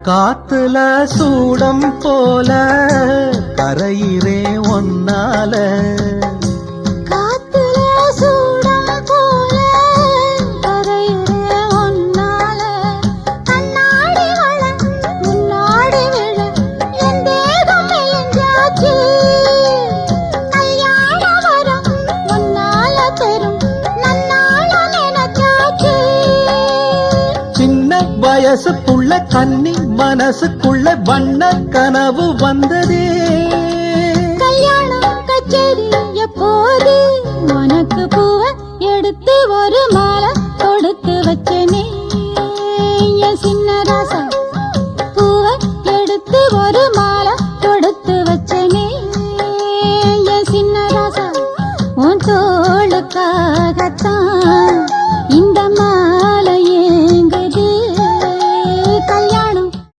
காத்துல சூடம் போல கரையிறே ஒன்னால காத்துல சூடம் போல கரையிறே ஒன்னால கண்ணாடி வள முன்னாடி விழ என் தேகம் மெலிஞ்சாச்சு கல்யாண வரம் முன்னால பெரும் நன்னால நினைச்சாச்சு சின்ன வயசுக்குள்ள கன்னி மனசுக்குள்ள வண்ண கனவு வந்ததே கல்யாணம் கச்சேரி எப்போது உனக்கு பூவ எடுத்து ஒரு மாலை